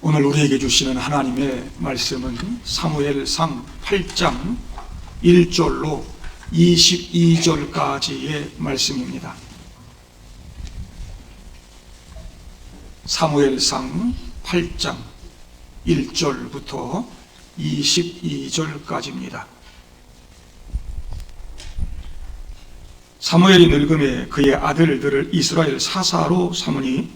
오늘 우리에게 주시는 하나님의 말씀은 사무엘상 8장 1절로 22절까지의 말씀입니다. 사무엘상 8장 1절부터 22절까지입니다. 사무엘이 늙음에 그의 아들들을 이스라엘 사사로 삼으니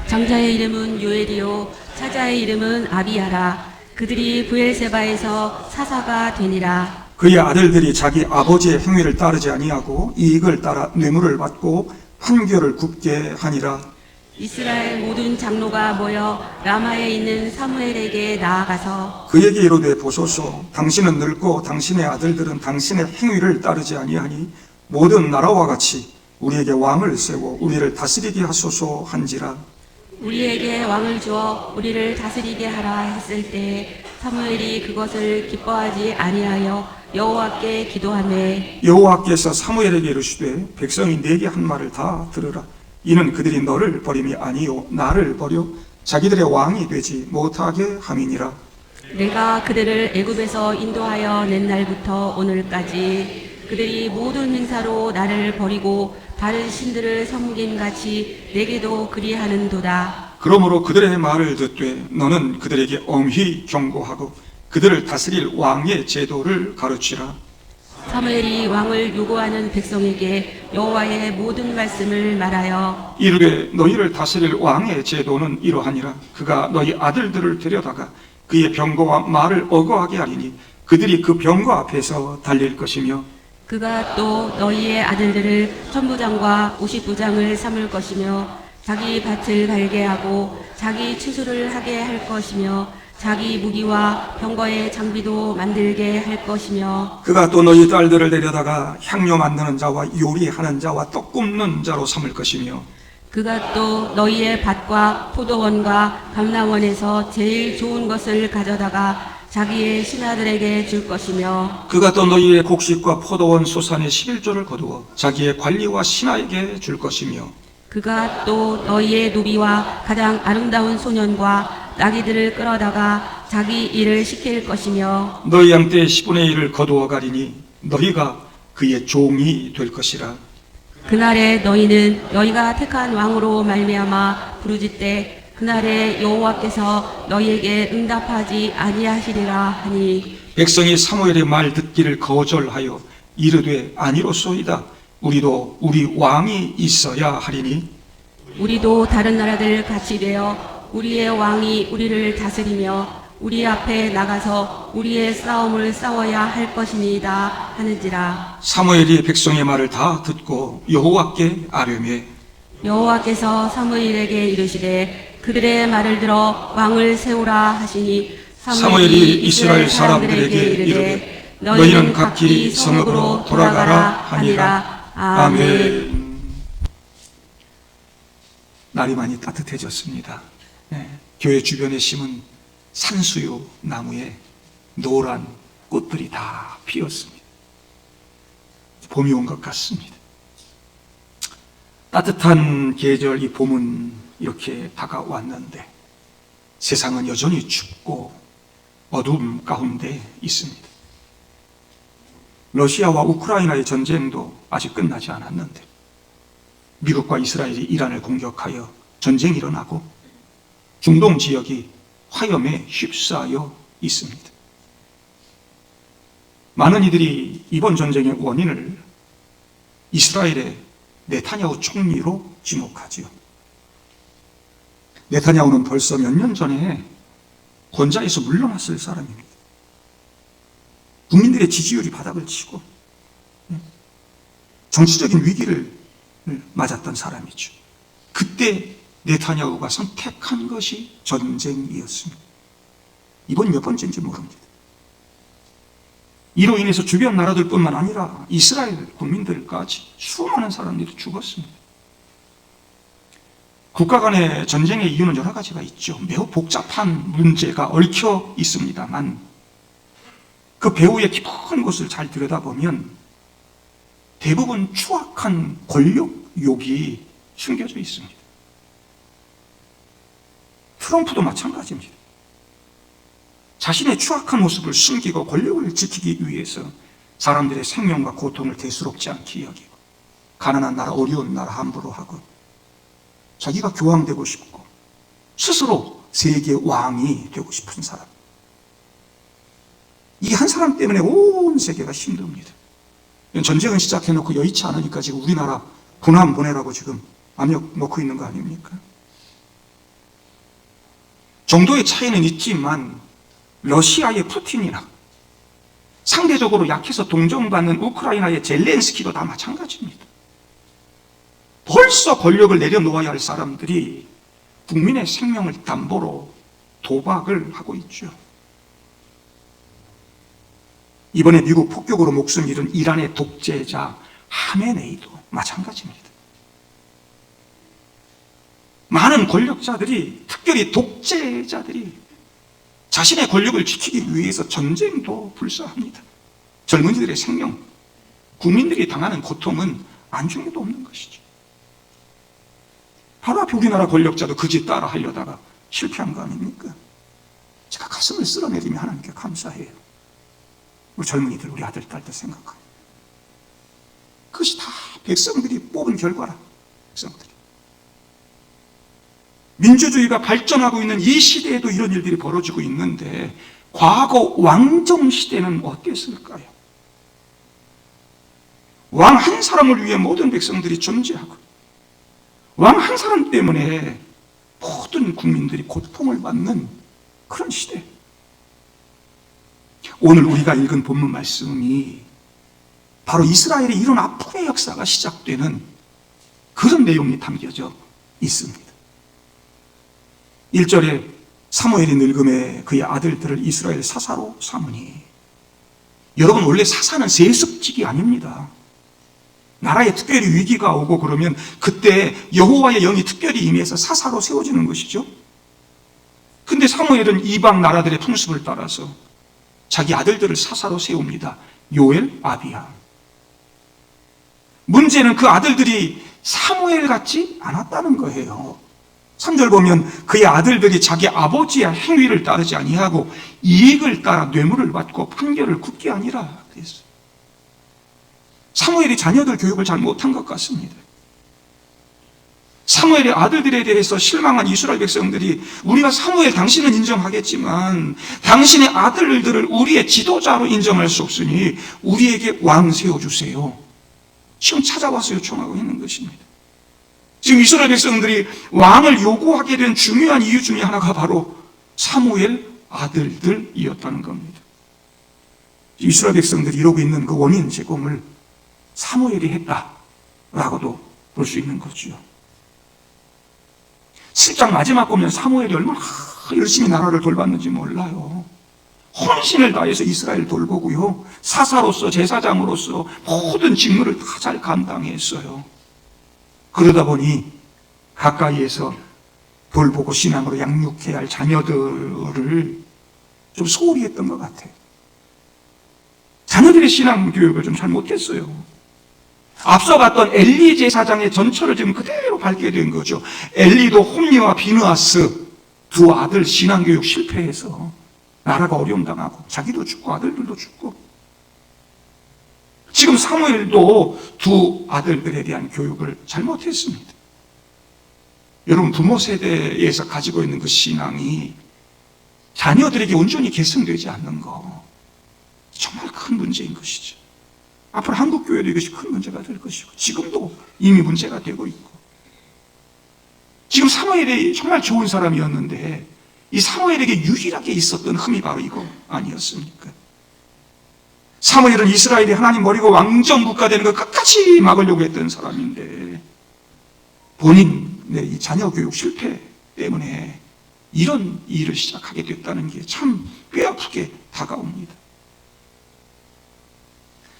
장자의 이름은 요엘이요 차자의 이름은 아비야라. 그들이 브엘세바에서 사사가 되니라. 그의 아들들이 자기 아버지의 행위를 따르지 아니하고 이익을 따라 뇌물을 받고 판결을 굽게 하니라. 이스라엘 모든 장로가 모여 라마에 있는 사무엘에게 나아가서 그에게 이르되 보소서, 당신은 늙고 당신의 아들들은 당신의 행위를 따르지 아니하니 모든 나라와 같이 우리에게 왕을 세워 우리를 다스리게 하소서 한지라. 우리에게 왕을 주어 우리를 다스리게 하라 했을 때 사무엘이 그것을 기뻐하지 아니하여 여호와께 기도하매 여호와께서 사무엘에게 이르시되 백성이 내게 한 말을 다 들으라. 이는 그들이 너를 버림이 아니요 나를 버려 자기들의 왕이 되지 못하게 함이니라. 내가 그들을 애굽에서 인도하여 낸 날부터 오늘까지 그들이 모든 행사로 나를 버리고 다른 신들을 섬김같이 내게도 그리하는도다. 그러므로 그들의 말을 듣되 너는 그들에게 엄히 경고하고 그들을 다스릴 왕의 제도를 가르치라. 사무엘이 왕을 요구하는 백성에게 여호와의 모든 말씀을 말하여 이르되 너희를 다스릴 왕의 제도는 이러하니라. 그가 너희 아들들을 데려다가 그의 병거와 말을 어거하게 하리니 그들이 그 병거 앞에서 달릴 것이며 그가 또 너희의 아들들을 천부장과 오십부장을 삼을 것이며 자기 밭을 갈게 하고 자기 추수를 하게 할 것이며 자기 무기와 병거의 장비도 만들게 할 것이며 그가 또 너희 딸들을 데려다가 향료 만드는 자와 요리하는 자와 떡 굽는 자로 삼을 것이며 그가 또 너희의 밭과 포도원과 감람원에서 제일 좋은 것을 가져다가 자기의 신하들에게 줄 것이며 그가 또 너희의 곡식과 포도원 소산의 11조를 거두어 자기의 관리와 신하에게 줄 것이며 그가 또 너희의 노비와 가장 아름다운 소년과 나귀들을 끌어다가 자기 일을 시킬 것이며 너희 양떼의 10분의 1을 거두어 가리니 너희가 그의 종이 될 것이라. 그날에 너희는 너희가 택한 왕으로 말미암아 부르짖되 그날에 여호와께서 너희에게 응답하지 아니하시리라 하니 백성이 사무엘의 말 듣기를 거절하여 이르되 아니로소이다. 우리도 우리 왕이 있어야 하리니 우리도 다른 나라들 같이 되어 우리의 왕이 우리를 다스리며 우리 앞에 나가서 우리의 싸움을 싸워야 할 것이니이다 하는지라. 사무엘이 백성의 말을 다 듣고 여호와께 아뢰매 여호와께서 사무엘에게 이르시되 그들의 말을 들어 왕을 세우라 하시니 사무엘이 이스라엘 사람들에게 이르되 너희는 각기 성읍으로 돌아가라 하니라. 아멘. 날이 많이 따뜻해졌습니다. 교회 주변에 심은 산수유 나무에 노란 꽃들이 다 피었습니다. 봄이 온 것 같습니다. 따뜻한 계절 이 봄은 이렇게 다가왔는데 세상은 여전히 춥고 어두움 가운데 있습니다. 러시아와 우크라이나의 전쟁도 아직 끝나지 않았는데 미국과 이스라엘이 이란을 공격하여 전쟁이 일어나고 중동 지역이 화염에 휩싸여 있습니다. 많은 이들이 이번 전쟁의 원인을 이스라엘의 네타냐후 총리로 지목하지요. 네타냐후는 벌써 몇 년 전에 권좌에서 물러났을 사람입니다. 국민들의 지지율이 바닥을 치고 정치적인 위기를 맞았던 사람이죠. 그때 네타냐후가 선택한 것이 전쟁이었습니다. 이번이 몇 번째인지 모릅니다. 이로 인해서 주변 나라들뿐만 아니라 이스라엘 국민들까지 수많은 사람들이 죽었습니다. 국가 간의 전쟁의 이유는 여러 가지가 있죠. 매우 복잡한 문제가 얽혀 있습니다만 그 배후의 깊은 곳을 잘 들여다보면 대부분 추악한 권력욕이 숨겨져 있습니다. 트럼프도 마찬가지입니다. 자신의 추악한 모습을 숨기고 권력을 지키기 위해서 사람들의 생명과 고통을 대수롭지 않게 여기고 가난한 나라, 어려운 나라 함부로 하고 자기가 교황되고 싶고 스스로 세계 왕이 되고 싶은 사람. 이 한 사람 때문에 온 세계가 힘듭니다. 전쟁을 시작해놓고 여의치 않으니까 지금 우리나라 군함 보내라고 지금 압력 놓고 있는 거 아닙니까? 정도의 차이는 있지만 러시아의 푸틴이나 상대적으로 약해서 동정받는 우크라이나의 젤렌스키도 다 마찬가지입니다. 벌써 권력을 내려놓아야 할 사람들이 국민의 생명을 담보로 도박을 하고 있죠. 이번에 미국 폭격으로 목숨 잃은 이란의 독재자 하메네이도 마찬가지입니다. 많은 권력자들이, 특별히 독재자들이 자신의 권력을 지키기 위해서 전쟁도 불사합니다. 젊은이들의 생명, 국민들이 당하는 고통은 안중에도 없는 것이죠. 바로 앞에 우리나라 권력자도 그 짓 따라 하려다가 실패한 거 아닙니까? 제가 가슴을 쓸어내리며 하나님께 감사해요. 우리 젊은이들, 우리 아들, 딸들 생각하고. 그것이 다 백성들이 뽑은 결과라. 백성들이. 민주주의가 발전하고 있는 이 시대에도 이런 일들이 벌어지고 있는데 과거 왕정 시대는 어땠을까요? 왕 한 사람을 위해 모든 백성들이 존재하고 왕 한 사람 때문에 모든 국민들이 고통을 받는 그런 시대. 오늘 우리가 읽은 본문 말씀이 바로 이스라엘의 이런 아픔의 역사가 시작되는 그런 내용이 담겨져 있습니다. 1절에 사무엘이 늙음에 그의 아들들을 이스라엘 사사로 삼으니, 여러분 원래 사사는 세습직이 아닙니다. 나라에 특별히 위기가 오고 그러면 그때 여호와의 영이 특별히 임해서 사사로 세워지는 것이죠. 근데 사무엘은 이방 나라들의 풍습을 따라서 자기 아들들을 사사로 세웁니다. 요엘, 아비야. 문제는 그 아들들이 사무엘 같지 않았다는 거예요. 3절 보면 그의 아들들이 자기 아버지의 행위를 따르지 아니하고 이익을 따라 뇌물을 받고 판결을 굽게 아니라 그랬어요. 사무엘이 자녀들 교육을 잘 못한 것 같습니다. 사무엘의 아들들에 대해서 실망한 이스라엘 백성들이, 우리가 사무엘 당신은 인정하겠지만 당신의 아들들을 우리의 지도자로 인정할 수 없으니 우리에게 왕 세워주세요. 지금 찾아와서 요청하고 있는 것입니다. 지금 이스라엘 백성들이 왕을 요구하게 된 중요한 이유 중에 하나가 바로 사무엘 아들들이었다는 겁니다. 이스라엘 백성들이 이러고 있는 그 원인 제공을 사무엘이 했다라고도 볼 수 있는 거죠. 7장 마지막 보면 사무엘이 얼마나 열심히 나라를 돌봤는지 몰라요. 헌신을 다해서 이스라엘 돌보고요, 사사로서 제사장으로서 모든 직무를 다 잘 감당했어요. 그러다 보니 가까이에서 돌보고 신앙으로 양육해야 할 자녀들을 좀 소홀히 했던 것 같아요. 자녀들의 신앙 교육을 좀 잘못했어요. 앞서 봤던 엘리 제사장의 전철을 지금 그대로 밟게 된 거죠. 엘리도 홈리와 비느하스 두 아들 신앙 교육 실패해서 나라가 어려움 당하고 자기도 죽고 아들들도 죽고, 지금 사무엘도 두 아들들에 대한 교육을 잘못했습니다. 여러분, 부모 세대에서 가지고 있는 그 신앙이 자녀들에게 온전히 계승되지 않는 거 정말 큰 문제인 것이죠. 앞으로 한국교회도 이것이 큰 문제가 될 것이고 지금도 이미 문제가 되고 있고, 지금 사무엘이 정말 좋은 사람이었는데 이 사무엘에게 유일하게 있었던 흠이 바로 이거 아니었습니까? 사무엘은 이스라엘이 하나님 버리고 왕정 국가 되는 걸 끝까지 막으려고 했던 사람인데 본인의 이 자녀 교육 실패 때문에 이런 일을 시작하게 됐다는 게 참 뼈아프게 다가옵니다.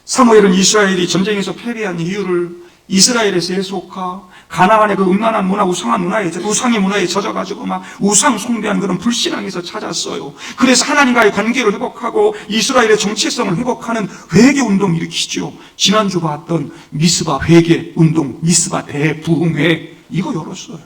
사무엘은 이스라엘이 전쟁에서 패배한 이유를 이스라엘의 세속화, 가나안의 그 음란한 문화, 우상의 문화에 젖어가지고 막 우상 숭배한 그런 불신앙에서 찾았어요. 그래서 하나님과의 관계를 회복하고 이스라엘의 정체성을 회복하는 회개 운동을 일으키죠. 지난주 봤던 미스바 회개 운동, 미스바 대부흥회, 이거 열었어요.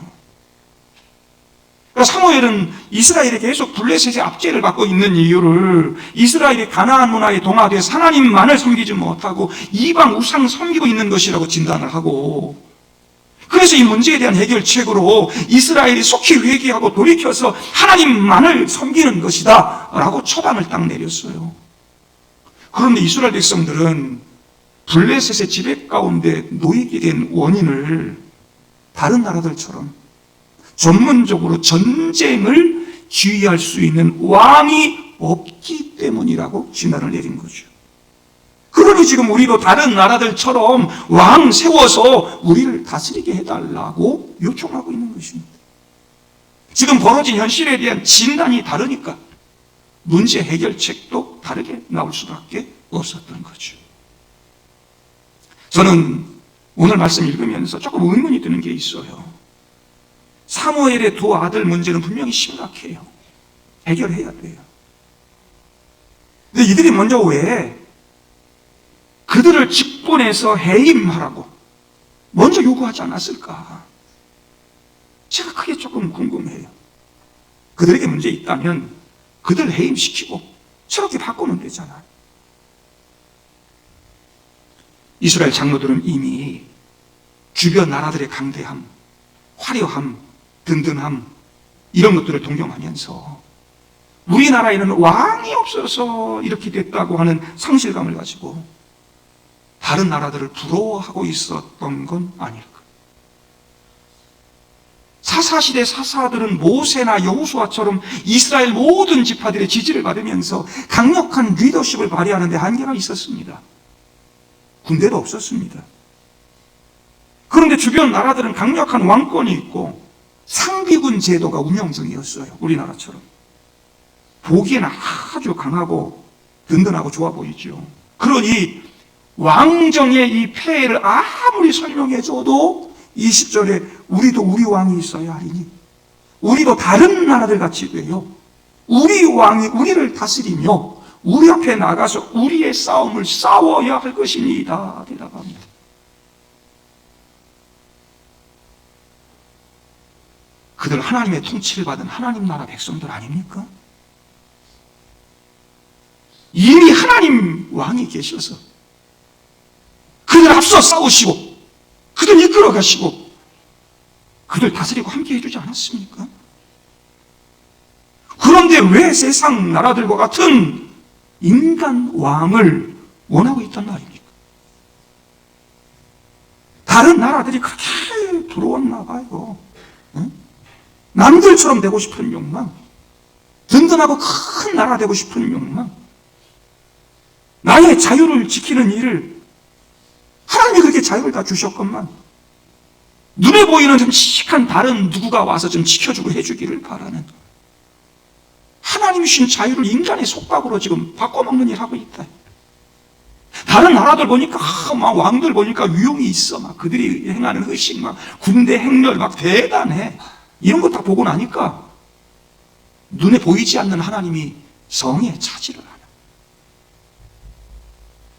그러니까 사무엘은 이스라엘이 계속 블레셋의 압제를 받고 있는 이유를 이스라엘이 가나안 문화에 동화돼서 하나님만을 섬기지 못하고 이방 우상 섬기고 있는 것이라고 진단을 하고, 그래서 이 문제에 대한 해결책으로 이스라엘이 속히 회개하고 돌이켜서 하나님만을 섬기는 것이다 라고 처방을 딱 내렸어요. 그런데 이스라엘 백성들은 블레셋의 지배 가운데 놓이게 된 원인을 다른 나라들처럼 전문적으로 전쟁을 지휘할 수 있는 왕이 없기 때문이라고 진단을 내린 거죠. 그러니 지금 우리도 다른 나라들처럼 왕 세워서 우리를 다스리게 해달라고 요청하고 있는 것입니다. 지금 벌어진 현실에 대한 진단이 다르니까 문제 해결책도 다르게 나올 수밖에 없었던 거죠. 저는 오늘 말씀 읽으면서 조금 의문이 드는 게 있어요. 사무엘의 두 아들 문제는 분명히 심각해요. 해결해야 돼요. 근데 이들이 먼저 왜 그들을 직분해서 해임하라고 먼저 요구하지 않았을까? 제가 그게 조금 궁금해요. 그들에게 문제 있다면 그들 해임시키고 새롭게 바꾸면 되잖아요. 이스라엘 장로들은 이미 주변 나라들의 강대함, 화려함, 든든함 이런 것들을 동경하면서 우리나라에는 왕이 없어서 이렇게 됐다고 하는 상실감을 가지고 다른 나라들을 부러워하고 있었던 건 아닐까. 사사시대 사사들은 모세나 여호수아처럼 이스라엘 모든 지파들의 지지를 받으면서 강력한 리더십을 발휘하는 데 한계가 있었습니다. 군대도 없었습니다. 그런데 주변 나라들은 강력한 왕권이 있고 상비군 제도가 운영 중이었어요. 우리나라처럼. 보기에는 아주 강하고 든든하고 좋아 보이죠. 그러니 왕정의 이 폐해를 아무리 설명해줘도 20절에 우리도 우리 왕이 있어야 하리니 우리도 다른 나라들 같이 돼요. 우리 왕이 우리를 다스리며 우리 앞에 나가서 우리의 싸움을 싸워야 할 것이니이다 대답합니다. 그들 하나님의 통치를 받은 하나님 나라 백성들 아닙니까? 이미 하나님 왕이 계셔서 그들 앞서 싸우시고 그들 이끌어 가시고 그들 다스리고 함께 해주지 않았습니까? 그런데 왜 세상 나라들과 같은 인간 왕을 원하고 있단 말입니까? 다른 나라들이 그렇게 부러웠나 봐요. 응? 남들처럼 되고 싶은 욕망, 든든하고 큰 나라 되고 싶은 욕망, 나의 자유를 지키는 일을 하나님이 그렇게 자유를 다 주셨건만 눈에 보이는 끔찍한 다른 누구가 와서 좀 지켜주고 해주기를 바라는 하나님이 주신 자유를 인간의 속박으로 지금 바꿔먹는 일을 하고 있다. 다른 나라들 보니까 막 왕들 보니까 위용이 있어. 막 그들이 행하는 의식, 막 군대 행렬 막 대단해. 이런 거 다 보고 나니까 눈에 보이지 않는 하나님이 성에 차지를 하는.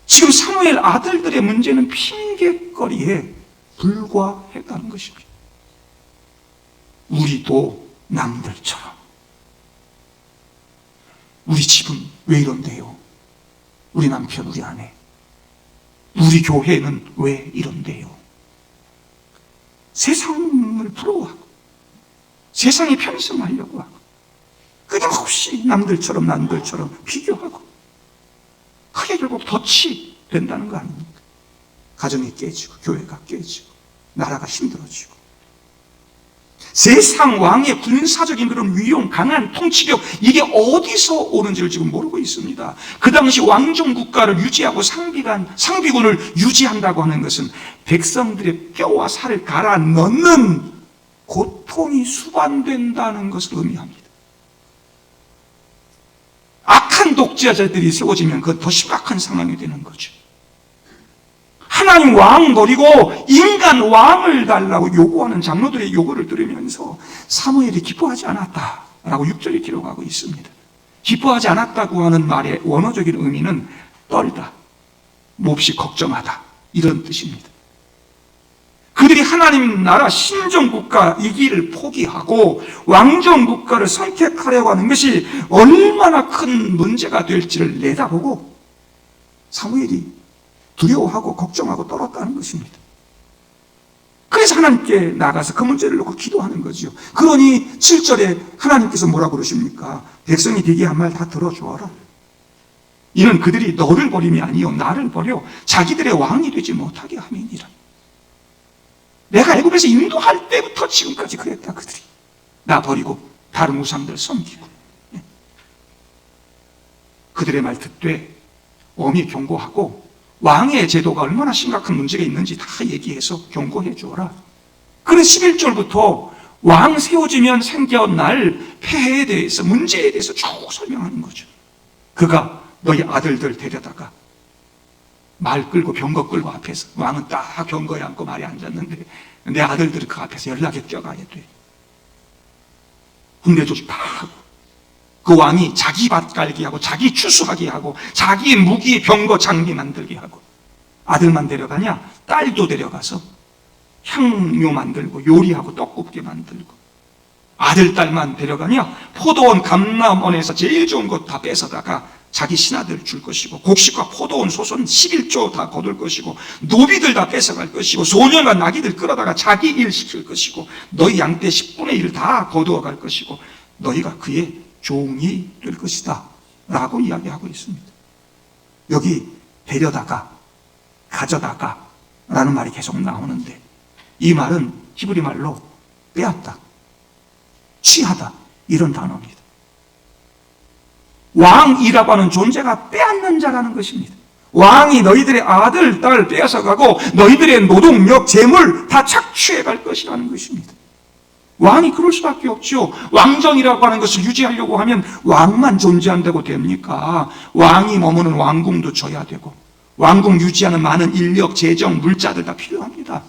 지금 사무엘 아들들의 문제는 핑계거리에 불과했다는 것입니다. 우리도 남들처럼. 우리 집은 왜 이런데요? 우리 남편, 우리 아내. 우리 교회는 왜 이런데요? 세상을 부러워하고 세상에 편승하려고 하고 끊임없이 남들처럼 비교하고 그게 결국 덫이 된다는 거 아닙니까? 가정이 깨지고 교회가 깨지고 나라가 힘들어지고 세상 왕의 군사적인 그런 위용, 강한 통치력 이게 어디서 오는지를 지금 모르고 있습니다. 그 당시 왕정 국가를 유지하고 상비군을 유지한다고 하는 것은 백성들의 뼈와 살을 갈아 넣는 고통이 수반된다는 것을 의미합니다. 악한 독재자들이 세워지면 그건 더 심각한 상황이 되는 거죠. 하나님 왕 버리고 인간 왕을 달라고 요구하는 장로들의 요구를 들으면서 사무엘이 기뻐하지 않았다라고 6절에 기록하고 있습니다. 기뻐하지 않았다고 하는 말의 원어적인 의미는 떨다, 몹시 걱정하다 이런 뜻입니다. 그들이 하나님 나라 신정국가 이 길을 포기하고 왕정국가를 선택하려고 하는 것이 얼마나 큰 문제가 될지를 내다보고 사무엘이 두려워하고 걱정하고 떨었다는 것입니다. 그래서 하나님께 나가서 그 문제를 놓고 기도하는 거죠. 그러니 7절에 하나님께서 뭐라고 그러십니까? 백성이 되게 한 말 다 들어주어라. 이는 그들이 너를 버림이 아니요 나를 버려 자기들의 왕이 되지 못하게 함이니라. 내가 애굽에서 인도할 때부터 지금까지 그랬다. 그들이 나 버리고 다른 우상들 섬기고. 그들의 말 듣되 엄히 경고하고 왕의 제도가 얼마나 심각한 문제가 있는지 다 얘기해서 경고해 주어라. 그래서 11절부터 왕 세워지면 생겨날 폐해에 대해서, 문제에 대해서 쭉 설명하는 거죠. 그가 너희 아들들 데려다가 말 끌고 병거 끌고 앞에서, 왕은 딱 병거에 앉고 말에 앉았는데 내 아들들이 그 앞에서 연락에 뛰어가야 돼. 군대 조직 다 하고 그 왕이 자기 밭 깔게 하고 자기 추수하게 하고 자기 무기 병거 장비 만들게 하고, 아들만 데려가냐? 딸도 데려가서 향료 만들고 요리하고 떡 굽게 만들고, 아들 딸만 데려가냐? 포도원 감람원에서 제일 좋은 것 다 뺏어다가 자기 신하들 줄 것이고, 곡식과 포도원 소손 11조 다 거둘 것이고, 노비들 다 뺏어갈 것이고, 소년과 나귀들 끌어다가 자기 일 시킬 것이고, 너희 양떼 10분의 1을 다 거두어 갈 것이고, 너희가 그의 종이 될 것이다 라고 이야기하고 있습니다. 여기 데려다가, 가져다가 라는 말이 계속 나오는데, 이 말은 히브리 말로 빼앗다, 취하다 이런 단어입니다. 왕이라고 하는 존재가 빼앗는 자라는 것입니다. 왕이 너희들의 아들, 딸 빼앗아가고 너희들의 노동력, 재물 다 착취해 갈 것이라는 것입니다. 왕이 그럴 수밖에 없죠. 왕정이라고 하는 것을 유지하려고 하면 왕만 존재한다고 됩니까? 왕이 머무는 왕궁도 줘야 되고, 왕궁 유지하는 많은 인력, 재정, 물자들 다 필요합니다.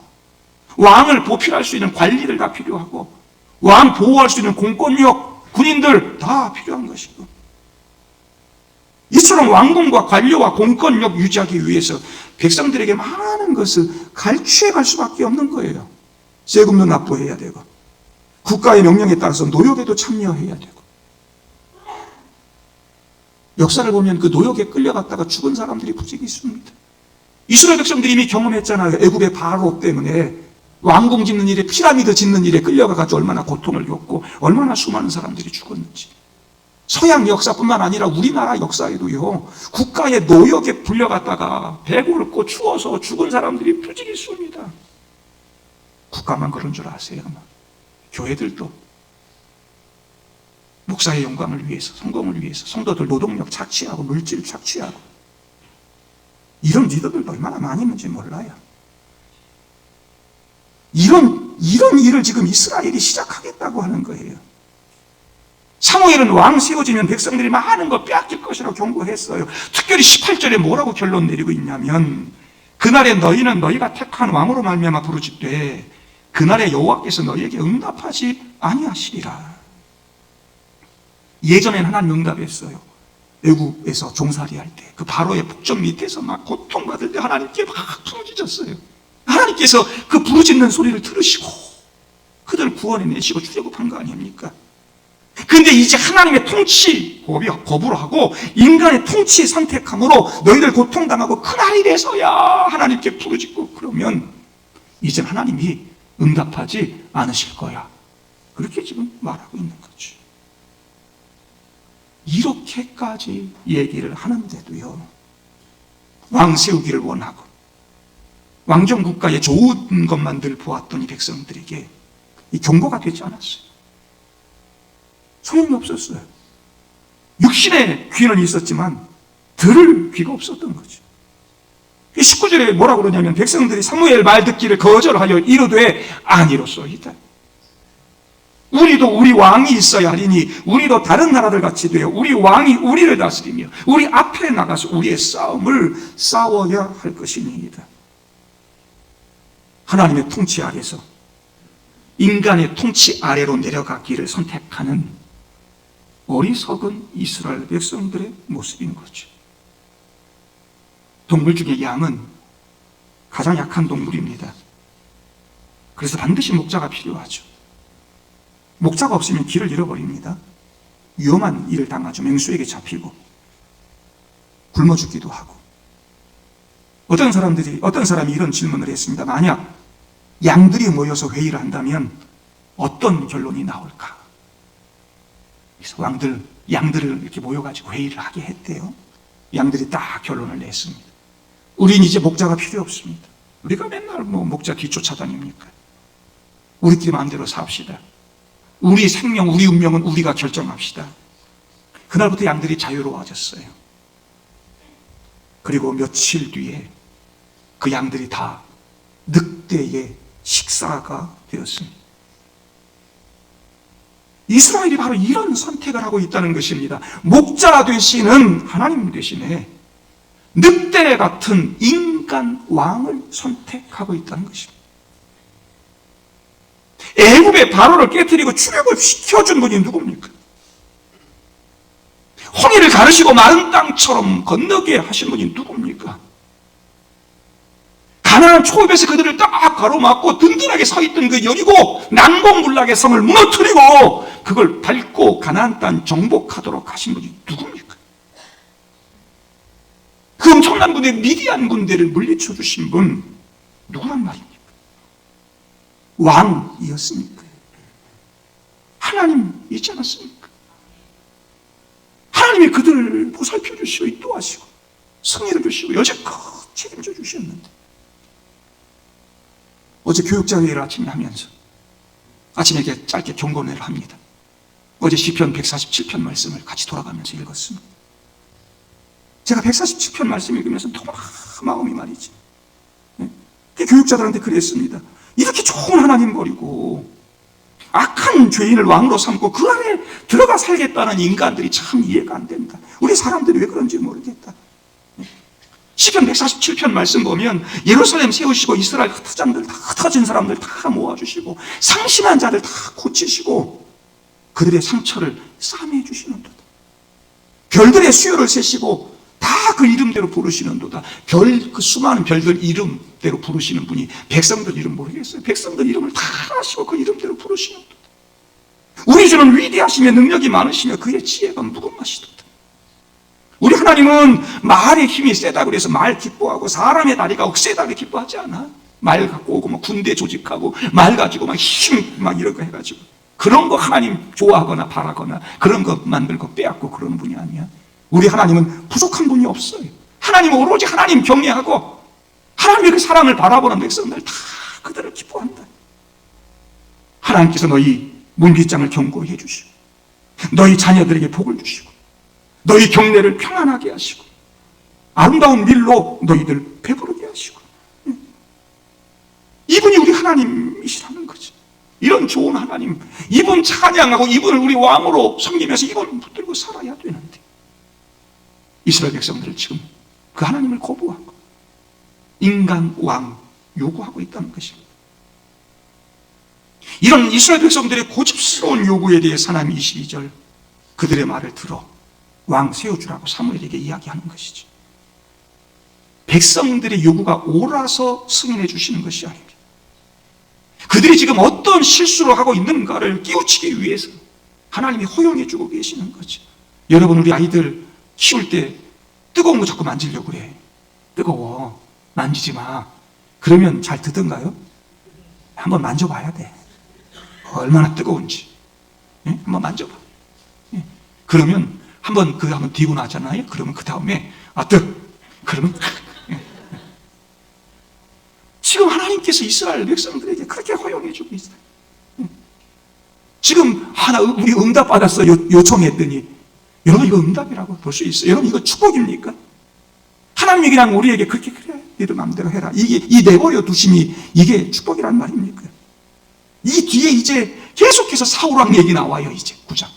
왕을 보필할 수 있는 관리들 다 필요하고, 왕 보호할 수 있는 공권력, 군인들 다 필요한 것이고, 이처럼 왕궁과 관료와 공권력 유지하기 위해서 백성들에게 많은 것을 갈취해 갈 수밖에 없는 거예요. 세금도 납부해야 되고, 국가의 명령에 따라서 노역에도 참여해야 되고. 역사를 보면 그 노역에 끌려갔다가 죽은 사람들이 부지기 있습니다. 이스라엘 백성들이 이미 경험했잖아요. 애굽의 바로 때문에 왕궁 짓는 일에, 피라미드 짓는 일에 끌려가가지고 얼마나 고통을 겪고 얼마나 수많은 사람들이 죽었는지. 서양 역사뿐만 아니라 우리나라 역사에도요, 국가의 노역에 불려갔다가 배고를 고 추워서 죽은 사람들이 부지기 있습니다. 국가만 그런 줄 아세요? 교회들도 목사의 영광을 위해서, 성공을 위해서 성도들 노동력 착취하고 물질 착취하고, 이런 리더들도 얼마나 많이 있는지 몰라요. 이런 일을 지금 이스라엘이 시작하겠다고 하는 거예요. 사무엘은 왕 세워지면 백성들이 많은 거 빼앗길 것이라고 경고했어요. 특별히 18절에 뭐라고 결론 내리고 있냐면, 그날에 너희는 너희가 택한 왕으로 말미암아 부르짖되 그날에 여호와께서 너희에게 응답하지 아니하시리라. 예전엔 하나님 응답했어요. 애굽에서 종살이 할 때 그 바로의 폭정 밑에서 막 고통받을 때 하나님께 막 부르짖었어요. 하나님께서 그 부르짖는 소리를 들으시고 그들 구원해내시고 출애굽한 거 아닙니까? 근데 이제 하나님의 통치 거부를 하고 인간의 통치 선택함으로 너희들 고통당하고 그날이 돼서야 하나님께 부르짖고 그러면 이제 하나님이 응답하지 않으실 거야. 그렇게 지금 말하고 있는 거죠. 이렇게까지 얘기를 하는데도요, 왕 세우기를 원하고 왕정 국가의 좋은 것만 늘 보았더니 백성들에게 이 경고가 되지 않았어요. 소용이 없었어요. 육신의 귀는 있었지만 들을 귀가 없었던 거죠. 19절에 뭐라고 그러냐면, 백성들이 사무엘 말 듣기를 거절하여 이르되 아니로소이다. 우리도 우리 왕이 있어야 하리니 우리도 다른 나라들 같이 되어 우리 왕이 우리를 다스리며 우리 앞에 나가서 우리의 싸움을 싸워야 할 것이니이다. 하나님의 통치 아래서 인간의 통치 아래로 내려가기를 선택하는 어리석은 이스라엘 백성들의 모습인 거죠. 동물 중에 양은 가장 약한 동물입니다. 그래서 반드시 목자가 필요하죠. 목자가 없으면 길을 잃어버립니다. 위험한 일을 당하죠. 맹수에게 잡히고 굶어 죽기도 하고. 어떤 사람이 이런 질문을 했습니다. 만약 양들이 모여서 회의를 한다면 어떤 결론이 나올까? 그래서 양들을 이렇게 모여가지고 회의를 하게 했대요. 양들이 딱 결론을 냈습니다. 우린 이제 목자가 필요 없습니다. 우리가 맨날 목자 뒤쫓아다닙니까? 우리끼리 마음대로 삽시다. 우리 생명, 우리 운명은 우리가 결정합시다. 그날부터 양들이 자유로워졌어요. 그리고 며칠 뒤에 그 양들이 다 늑대의 식사가 되었습니다. 이스라엘이 바로 이런 선택을 하고 있다는 것입니다. 목자 되시는 하나님 대신에 늑대 같은 인간 왕을 선택하고 있다는 것입니다. 애굽의 바로를 깨뜨리고 출애굽을 시켜준 분이 누굽니까? 홍해를 가르시고 마른 땅처럼 건너게 하신 분이 누굽니까? 가나안 초입에서 그들을 딱 가로막고 든든하게 서 있던 그 여리고 난공불락의 성을 무너뜨리고 그걸 밟고 가나안 땅 정복하도록 하신 분이 누굽니까? 그 엄청난 군대 미디안 군대를 물리쳐 주신 분 누구란 말입니까? 왕이었습니까? 하나님이지 않았습니까? 하나님이 그들을 보살펴 주시고 인도하시고 승리를 주시고 여지껏 책임져 주셨는데 어제 교육자 회의를 아침에 하면서 아침에 이렇게 짧게 경건회를 합니다. 어제 시편 147편 말씀을 같이 돌아가면서 읽었습니다. 제가 147편 말씀 읽으면서 너무 마음이 말이지. 교육자들한테 그랬습니다. 이렇게 좋은 하나님 버리고 악한 죄인을 왕으로 삼고 그 안에 들어가 살겠다는 인간들이 참 이해가 안 된다. 우리 사람들이 왜 그런지 모르겠다. 시편 147편 말씀 보면 예루살렘 세우시고 이스라엘 흩어진 흩어진 사람들 다 모아주시고 상심한 자들 다 고치시고 그들의 상처를 싸매해 주시는도다. 별들의 수요를 세시고 다 그 이름대로 부르시는도다. 그 수많은 별들 이름대로 부르시는 분이 백성들 이름 모르겠어요. 백성들 이름을 다 아시고 그 이름대로 부르시는도다. 우리 주는 위대하시며 능력이 많으시며 그의 지혜가 무궁하시도다. 우리 하나님은 말의 힘이 세다 그래서 말 기뻐하고 사람의 다리가 억세다 그래 기뻐하지 않아. 말 갖고 오고 군대 조직하고 말 가지고 힘 이런 거 해가지고 그런 거 하나님 좋아하거나 바라거나 그런 거 만들고 빼앗고 그러는 분이 아니야. 우리 하나님은 부족한 분이 없어요. 하나님은 오로지 하나님 경외하고 하나님의 그 사랑을 바라보는 백성들 다 그들을 기뻐한다. 하나님께서 너희 문빗장을 견고히 해주시고 너희 자녀들에게 복을 주시고 너희 경내를 평안하게 하시고 아름다운 밀로 너희들 배부르게 하시고 이분이 우리 하나님이시라는 거지. 이런 좋은 하나님, 이분 찬양하고 이분을 우리 왕으로 섬기면서 이분을 붙들고 살아야 되는데 이스라엘 백성들을 지금 그 하나님을 거부하고 인간 왕 요구하고 있다는 것입니다. 이런 이스라엘 백성들의 고집스러운 요구에 대해 하나님 22절 그들의 말을 들어 왕 세워주라고 사무엘에게 이야기하는 것이죠. 백성들의 요구가 옳아서 승인해 주시는 것이 아닙니다. 그들이 지금 어떤 실수를 하고 있는가를 깨우치기 위해서 하나님이 허용해 주고 계시는 거죠. 여러분 우리 아이들 키울 때 뜨거운 거 자꾸 만지려고 그래. 뜨거워. 만지지 마. 그러면 잘 듣던가요? 한번 만져봐야 돼. 얼마나 뜨거운지. 예? 한번 만져봐. 예? 그러면 한번 뒤고 나잖아요. 그러면 그 다음에 그러면 예. 지금 하나님께서 이스라엘 백성들에게 그렇게 허용해 주고 있어요. 예. 지금 우리 응답 받았어 요청했더니 여러분 이거 응답이라고 볼 수 있어요. 여러분 이거 축복입니까? 하나님이 그냥 우리에게 그렇게 그래 너희들 마음대로 해라. 이 내버려 두심이 이게 축복이란 말입니까? 이 뒤에 이제 계속해서 사울왕 얘기 나와요. 이제 9장.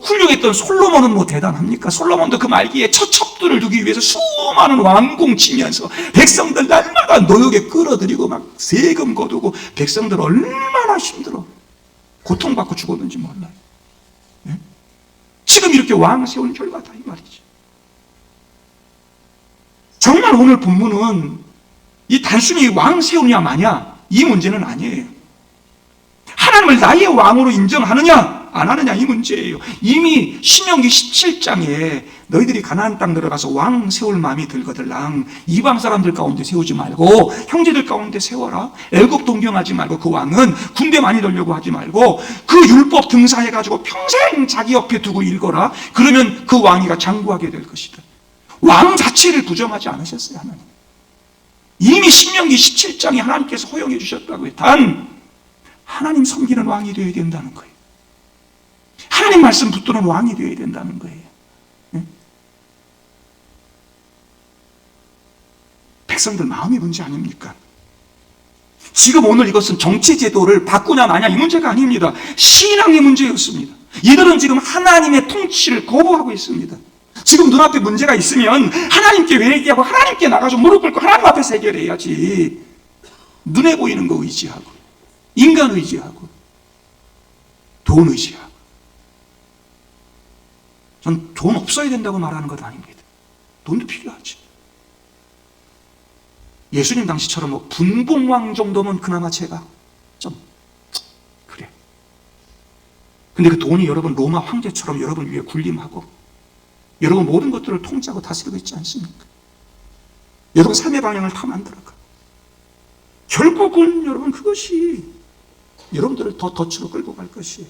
훌륭했던 솔로몬은 대단합니까? 솔로몬도 그 말기에 처첩들을 두기 위해서 수많은 왕궁 치면서 백성들 날마다 노역에 끌어들이고 막 세금 거두고 백성들 얼마나 힘들어 고통받고 죽었는지 몰라요. 네? 지금 이렇게 왕 세운 결과다 이 말이지. 정말 오늘 본문은 이 단순히 왕 세우냐 마냐 이 문제는 아니에요. 하나님을 나의 왕으로 인정하느냐 안 하느냐 이 문제예요. 이미 신명기 17장에 너희들이 가나안 땅 들어가서 왕 세울 마음이 들거들랑 이방 사람들 가운데 세우지 말고 형제들 가운데 세워라. 애굽 동경하지 말고 그 왕은 군대 많이 돌려고 하지 말고 그 율법 등사해가지고 평생 자기 옆에 두고 읽어라. 그러면 그 왕이가 장구하게 될 것이다. 왕 자체를 부정하지 않으셨어요. 하나님 이미 신명기 17장에 하나님께서 허용해 주셨다고요. 단 하나님 섬기는 왕이 되어야 된다는 거예요. 하나님 말씀 붙드는 왕이 되어야 된다는 거예요. 네? 백성들 마음의 문제 아닙니까? 지금 오늘 이것은 정치 제도를 바꾸냐 마냐 이 문제가 아닙니다. 신앙의 문제였습니다. 이들은 지금 하나님의 통치를 거부하고 있습니다. 지금 눈앞에 문제가 있으면 하나님께 회개하고 하나님께 나가서 무릎 꿇고 하나님 앞에서 해결해야지. 눈에 보이는 거 의지하고 인간 의지하고 돈 의지하고. 전 돈 없어야 된다고 말하는 것 아닙니다. 돈도 필요하지. 예수님 당시처럼 뭐 분봉왕 정도면 그나마 제가 좀 그래. 근데 그 돈이 여러분 로마 황제처럼 여러분 위에 군림하고 여러분 모든 것들을 통제하고 다스리고 있지 않습니까? 여러분 삶의 방향을 다 만들어가. 결국은 여러분 그것이 여러분들을 더 덫으로 끌고 갈 것이에요.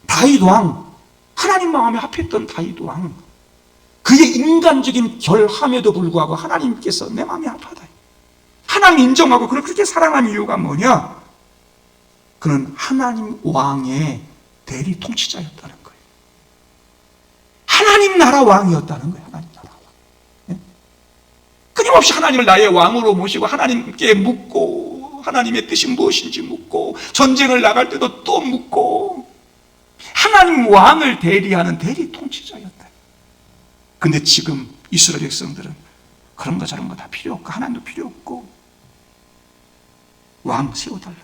다윗 왕, 하나님 마음에 합했던 다윗 왕, 그의 인간적인 결함에도 불구하고 하나님께서 내 마음이 아파다. 하나님 인정하고 그를 그렇게 사랑한 이유가 뭐냐? 그는 하나님 왕의 대리 통치자였다는 거예요. 하나님 나라 왕이었다는 거예요. 하나님 나라 왕. 예? 끊임없이 하나님을 나의 왕으로 모시고 하나님께 묻고 하나님의 뜻이 무엇인지 묻고 전쟁을 나갈 때도 또 묻고 하나님 왕을 대리하는 대리 통치자였다. 근데 지금 이스라엘 백성들은 그런 거 저런 거 다 필요 없고 하나님도 필요 없고 왕 세워달라.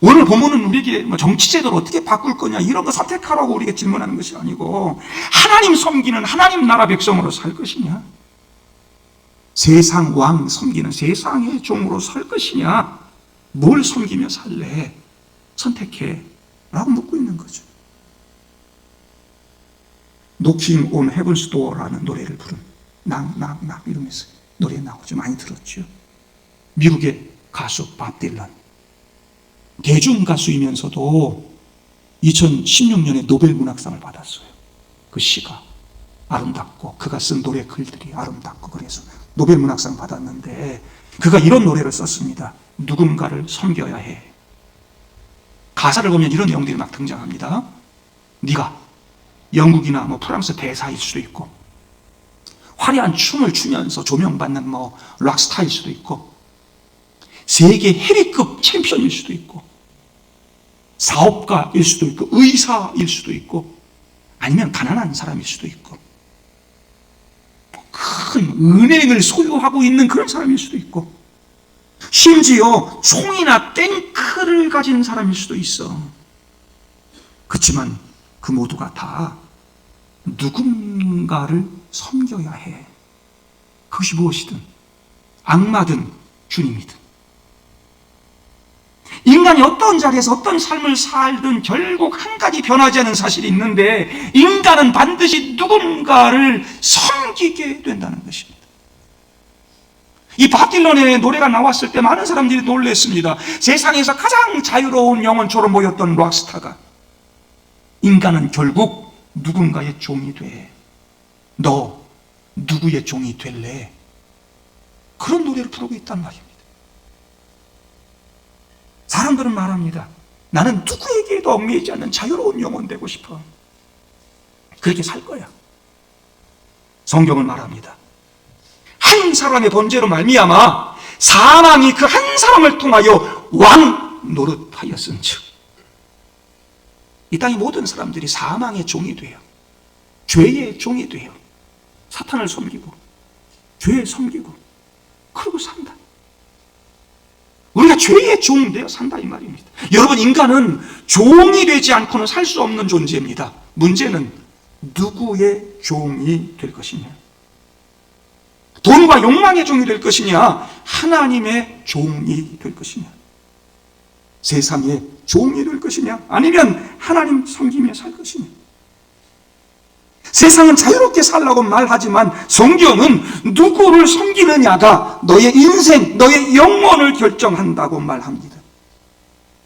오늘 본문은 우리에게 정치제도를 어떻게 바꿀 거냐 이런 거 선택하라고 우리에게 질문하는 것이 아니고 하나님 섬기는 하나님 나라 백성으로 살 것이냐, 세상 왕 섬기는 세상의 종으로 살 것이냐, 뭘 섬기며 살래? 선택해 라고 묻고 있는 거죠. Knocking on Heaven's Door라는 노래를 부른 낙낙낙 이러면서 노래 나오죠. 많이 들었죠. 미국의 가수 밥 딜런, 대중 가수이면서도 2016년에 노벨 문학상을 받았어요. 그 시가 아름답고 그가 쓴 노래 글들이 아름답고 그래서 노벨 문학상 받았는데 그가 이런 노래를 썼습니다. 누군가를 섬겨야 해. 가사를 보면 이런 내용들이 막 등장합니다. 네가 영국이나 뭐 프랑스 대사일 수도 있고 화려한 춤을 추면서 조명받는 뭐 락스타일 수도 있고 세계 헤비급 챔피언일 수도 있고 사업가일 수도 있고 의사일 수도 있고 아니면 가난한 사람일 수도 있고 큰 은행을 소유하고 있는 그런 사람일 수도 있고 심지어 총이나 탱크를 가진 사람일 수도 있어. 그렇지만 그 모두가 다 누군가를 섬겨야 해. 그것이 무엇이든 악마든 주님이든 인간이 어떤 자리에서 어떤 삶을 살든 결국 한 가지 변하지 않은 사실이 있는데 인간은 반드시 누군가를 섬기게 된다는 것입니다. 이 밥 딜런의 노래가 나왔을 때 많은 사람들이 놀랐습니다. 세상에서 가장 자유로운 영혼처럼 보였던 락스타가 인간은 결국 누군가의 종이 돼. 너 누구의 종이 될래? 그런 노래를 부르고 있단 말입니다. 사람들은 말합니다. 나는 누구에게도 얽매이지 않는 자유로운 영혼 되고 싶어. 그렇게 살 거야. 성경은 말합니다. 한 사람의 번제로 말미암아 사망이 그 한 사람을 통하여 왕 노릇하였은즉 이 땅의 모든 사람들이 사망의 종이 돼요. 죄의 종이 돼요. 사탄을 섬기고 죄에 섬기고 그러고 산다. 우리가 죄의 종 되어 산다 이 말입니다. 여러분, 인간은 종이 되지 않고는 살 수 없는 존재입니다. 문제는 누구의 종이 될 것이냐. 돈과 욕망의 종이 될 것이냐, 하나님의 종이 될 것이냐, 세상의 종이 될 것이냐, 아니면 하나님 섬기며 살 것이냐. 세상은 자유롭게 살라고 말하지만 성경은 누구를 섬기느냐가 너의 인생, 너의 영혼을 결정한다고 말합니다.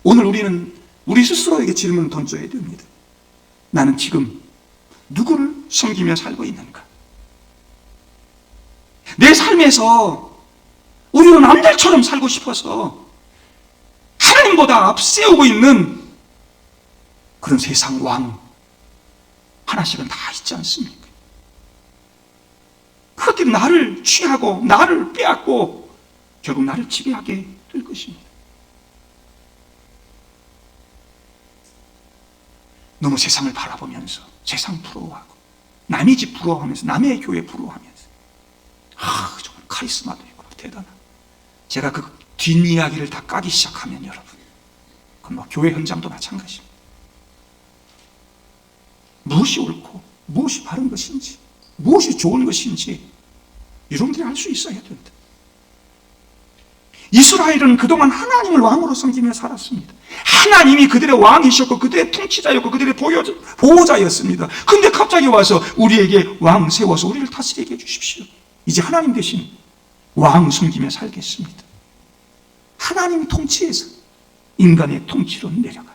오늘 우리는 우리 스스로에게 질문을 던져야 됩니다. 나는 지금 누구를 섬기며 살고 있는가? 내 삶에서 우리는 남들처럼 살고 싶어서 하나님보다 앞세우고 있는 그런 세상 왕 하나씩은 다 있지 않습니까? 그것들이 나를 취하고 나를 빼앗고 결국 나를 지배하게 될 것입니다. 너무 세상을 바라보면서 세상 부러워하고 남의 집 부러워하면서 남의 교회 부러워하면서 정말 카리스마도 있고 대단하다. 제가 그 뒷이야기를 다 까기 시작하면 여러분, 그건 뭐 교회 현장도 마찬가지입니다. 무엇이 옳고 무엇이 바른 것인지, 무엇이 좋은 것인지 여러분들이 알 수 있어야 된다. 이스라엘은 그동안 하나님을 왕으로 섬기며 살았습니다. 하나님이 그들의 왕이셨고 그들의 통치자였고 그들의 보호자였습니다. 그런데 갑자기 와서 우리에게 왕 세워서 우리를 다스리게 해주십시오. 이제 하나님 대신 왕 섬기며 살겠습니다. 하나님 통치에서 인간의 통치로 내려가요.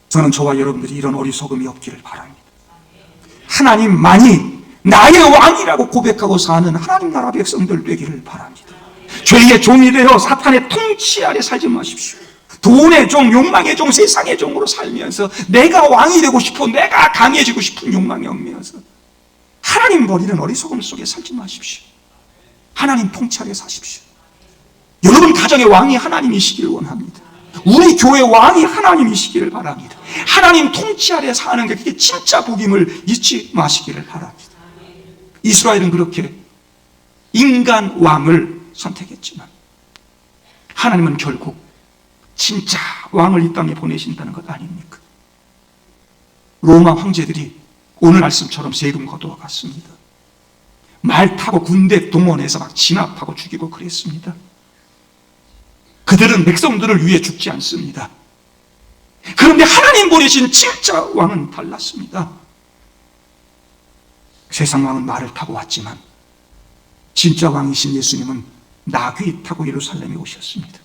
저는 저와 여러분들이 이런 어리석음이 없기를 바랍니다. 하나님만이 나의 왕이라고 고백하고 사는 하나님 나라 백성들 되기를 바랍니다. 죄의 종이 되어 사탄의 통치 아래 살지 마십시오. 돈의 종, 욕망의 종, 세상의 종으로 살면서 내가 왕이 되고 싶어, 내가 강해지고 싶은 욕망에 얽매여서 하나님 버리는 어리석음 속에 살지 마십시오. 하나님 통치 아래 사십시오. 여러분 가정의 왕이 하나님이시기를 원합니다. 우리 교회 왕이 하나님이시기를 바랍니다. 하나님 통치 아래 사는 게 그게 진짜 복임을 잊지 마시기를 바랍니다. 이스라엘은 그렇게 인간 왕을 선택했지만 하나님은 결국 진짜 왕을 이 땅에 보내신다는 것 아닙니까? 로마 황제들이 오늘 말씀처럼 세금 거두어 갔습니다. 말 타고 군대 동원해서 막 진압하고 죽이고 그랬습니다. 그들은 백성들을 위해 죽지 않습니다. 그런데 하나님 보내신 진짜 왕은 달랐습니다. 세상 왕은 말을 타고 왔지만 진짜 왕이신 예수님은 나귀 타고 예루살렘에 오셨습니다.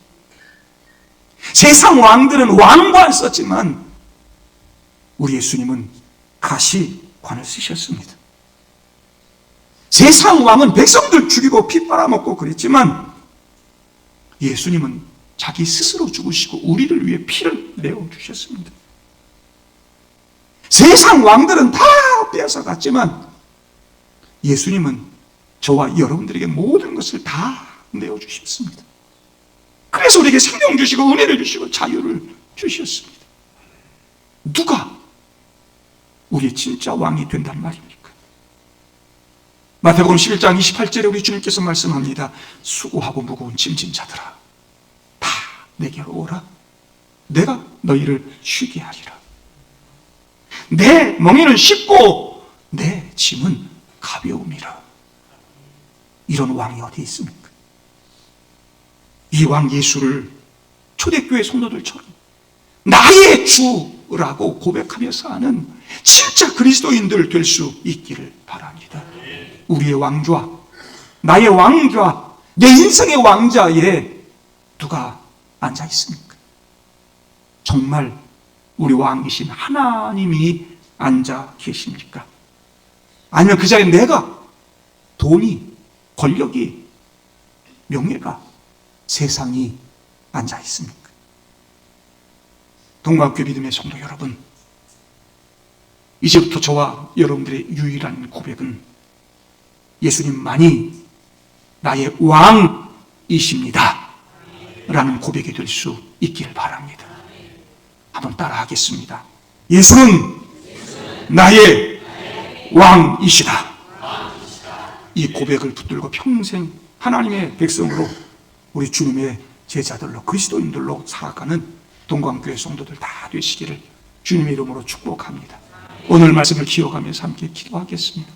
세상 왕들은 왕관 썼지만 우리 예수님은 가시관을 쓰셨습니다. 세상 왕은 백성들 죽이고 피 빨아먹고 그랬지만 예수님은 자기 스스로 죽으시고 우리를 위해 피를 내어주셨습니다. 세상 왕들은 다 빼앗아갔지만 예수님은 저와 여러분들에게 모든 것을 다 내어주셨습니다. 그래서 우리에게 생명 주시고 은혜를 주시고 자유를 주셨습니다. 누가 우리의 진짜 왕이 된단 말입니까? 마태복음 11장 28절에 우리 주님께서 말씀합니다. 수고하고 무거운 짐진 자들아 다 내게로 오라. 내가 너희를 쉬게 하리라. 내 멍에는 쉽고 내 짐은 가벼움이라. 이런 왕이 어디 있습니까? 이 왕 예수를 초대교회 성도들처럼 나의 주라고 고백하며 사는 진짜 그리스도인들 될 수 있기를 바랍니다. 우리의 왕좌, 나의 왕좌, 내 인생의 왕좌에 누가 앉아 있습니까? 정말 우리 왕이신 하나님이 앉아 계십니까? 아니면 그 자리에 내가, 돈이, 권력이, 명예가, 세상이 앉아 있습니까? 동학교 믿음의 성도 여러분, 이제부터 저와 여러분들의 유일한 고백은 예수님만이 나의 왕이십니다 라는 고백이 될 수 있기를 바랍니다. 한번 따라 하겠습니다. 예수는 나의 왕이시다. 이 고백을 붙들고 평생 하나님의 백성으로 우리 주님의 제자들로 그리스도인들로 살아가는 동광교회 성도들 다 되시기를 주님의 이름으로 축복합니다. 오늘 말씀을 기억하면서 함께 기도하겠습니다.